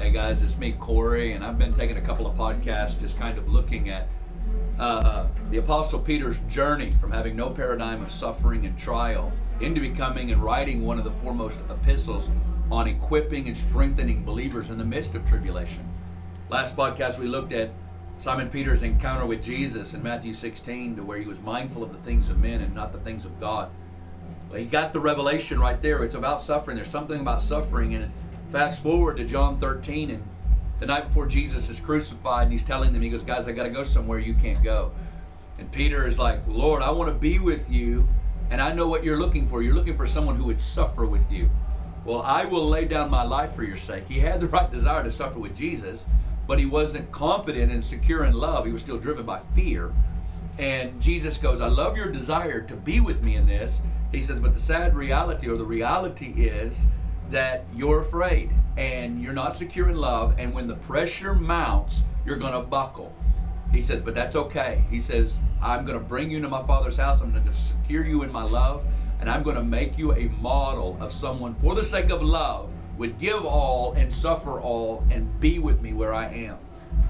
Hey guys, it's me, Corey, and I've been taking a couple of podcasts just kind of looking at the Apostle Peter's journey from having no paradigm of suffering and trial into becoming and writing one of the foremost epistles on equipping and strengthening believers in the midst of tribulation. Last podcast we looked at Simon Peter's encounter with Jesus in Matthew 16, to where he was mindful of the things of men and not the things of God. Well, he got the revelation right there. It's about suffering. There's something about suffering, and fast forward to John 13, and the night before Jesus is crucified, and he's telling them, he goes, guys, I got to go somewhere you can't go. And Peter is like, Lord, I want to be with you, and I know what you're looking for. You're looking for someone who would suffer with you. Well, I will lay down my life for your sake. He had the right desire to suffer with Jesus, but he wasn't confident and secure in love. He was still driven by fear. And Jesus goes, I love your desire to be with me in this. He says, but the sad reality, or the reality is that you're afraid and you're not secure in love, and when the pressure mounts, you're going to buckle. He says, but that's okay. He says, I'm going to bring you into my Father's house. I'm going to secure you in my love, and I'm going to make you a model of someone, for the sake of love, would give all and suffer all and be with me where I am.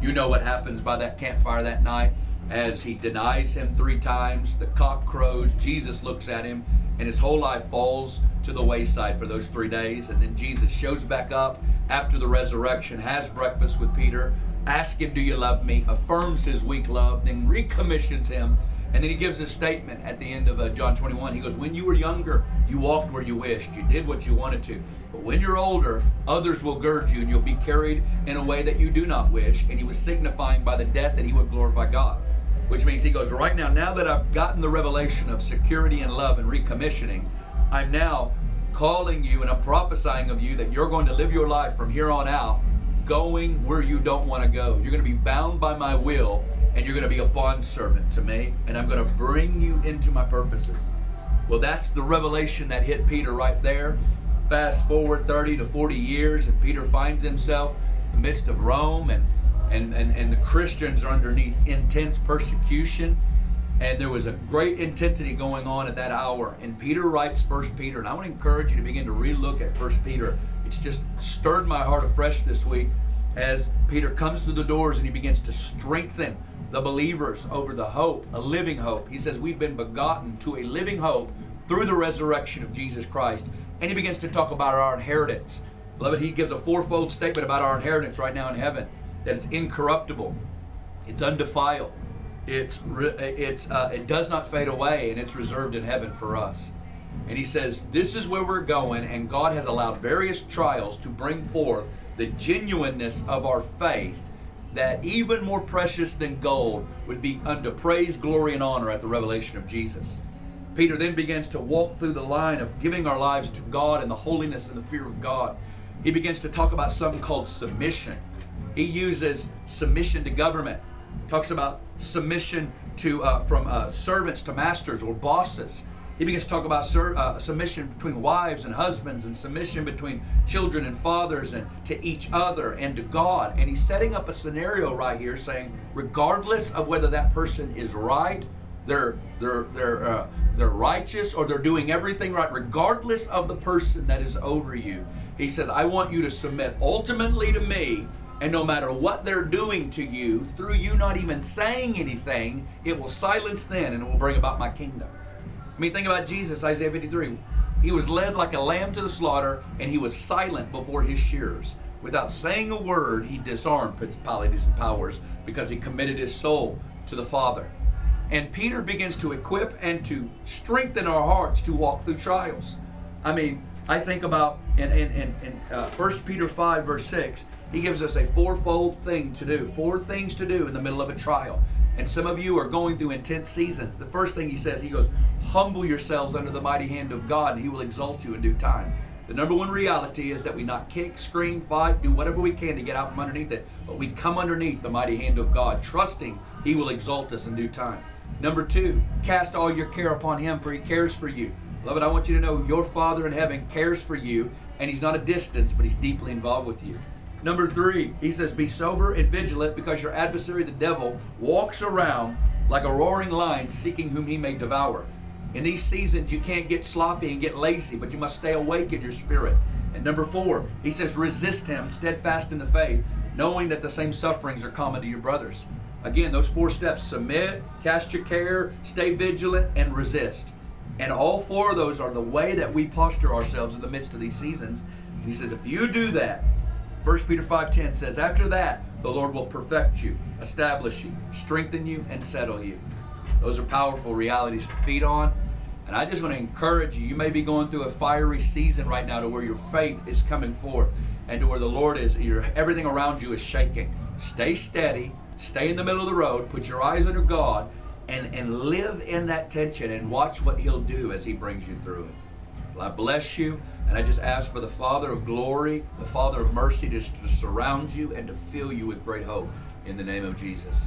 You know what happens by that campfire that night. As he denies him 3 times, the cock crows, Jesus looks at him, and his whole life falls to the wayside for those 3 days. And then Jesus shows back up after the resurrection, has breakfast with Peter, asks him, do you love me? Affirms his weak love, then recommissions him. And then he gives a statement at the end of John 21. He goes, when you were younger, you walked where you wished. You did what you wanted to. But when you're older, others will gird you, and you'll be carried in a way that you do not wish. And he was signifying by the death that he would glorify God. Which means he goes, right now that I've gotten the revelation of security and love and recommissioning, I'm now calling you and I'm prophesying of you that you're going to live your life from here on out going where you don't want to go. You're going to be bound by my will, and you're going to be a bondservant to me, and I'm going to bring you into my purposes. Well, that's the revelation that hit Peter right there. Fast forward 30 to 40 years, and Peter finds himself in the midst of Rome, and the Christians are underneath intense persecution, and there was a great intensity going on at that hour. And Peter writes 1 Peter, and I want to encourage you to begin to relook at 1 Peter. It's just stirred my heart afresh this week as Peter comes through the doors and he begins to strengthen the believers over the hope, a living hope. He says we've been begotten to a living hope through the resurrection of Jesus Christ. And he begins to talk about our inheritance. Beloved, he gives a 4-fold statement about our inheritance right now in heaven. That it's incorruptible, it's undefiled, it does not fade away, and it's reserved in heaven for us. And he says this is where we're going, and God has allowed various trials to bring forth the genuineness of our faith, that even more precious than gold would be unto praise, glory, and honor at the revelation of Jesus. Peter then begins to walk through the line of giving our lives to God in the holiness and the fear of God. He begins to talk about something called submission. He uses submission to government. Talks about submission to from servants to masters or bosses. He begins to talk about submission between wives and husbands, and submission between children and fathers, and to each other and to God. And he's setting up a scenario right here, saying, regardless of whether that person is right, they're righteous, or they're doing everything right, regardless of the person that is over you, he says, I want you to submit ultimately to me. And no matter what they're doing to you, through you not even saying anything, it will silence them and it will bring about my kingdom. I mean, think about Jesus, Isaiah 53. He was led like a lamb to the slaughter, and he was silent before his shearers. Without saying a word, he disarmed principalities and powers because he committed his soul to the Father. And Peter begins to equip and to strengthen our hearts to walk through trials. I mean, I think about in 1 Peter 5, verse 6, he gives us a 4-fold thing to do, 4 things to do in the middle of a trial. And some of you are going through intense seasons. The first thing he says, he goes, humble yourselves under the mighty hand of God, and he will exalt you in due time. The number one reality is that we not kick, scream, fight, do whatever we can to get out from underneath it, but we come underneath the mighty hand of God, trusting he will exalt us in due time. Number 2, cast all your care upon him, for he cares for you. Beloved, I want you to know your Father in heaven cares for you, and he's not a distance, but he's deeply involved with you. Number 3, he says, be sober and vigilant, because your adversary, the devil, walks around like a roaring lion, seeking whom he may devour. In these seasons, you can't get sloppy and get lazy, but you must stay awake in your spirit. And number 4, he says, resist him, steadfast in the faith, knowing that the same sufferings are common to your brothers. Again, those 4 steps: submit, cast your care, stay vigilant, and resist. And all 4 of those are the way that we posture ourselves in the midst of these seasons. And he says, if you do that, 1 Peter 5:10 says, after that, the Lord will perfect you, establish you, strengthen you, and settle you. Those are powerful realities to feed on. And I just want to encourage you. You may be going through a fiery season right now to where your faith is coming forth and to where the Lord is, everything around you is shaking. Stay steady, stay in the middle of the road, put your eyes under God, and live in that tension and watch what he'll do as he brings you through it. Well, I bless you, and I just ask for the Father of glory, the Father of mercy to surround you and to fill you with great hope in the name of Jesus.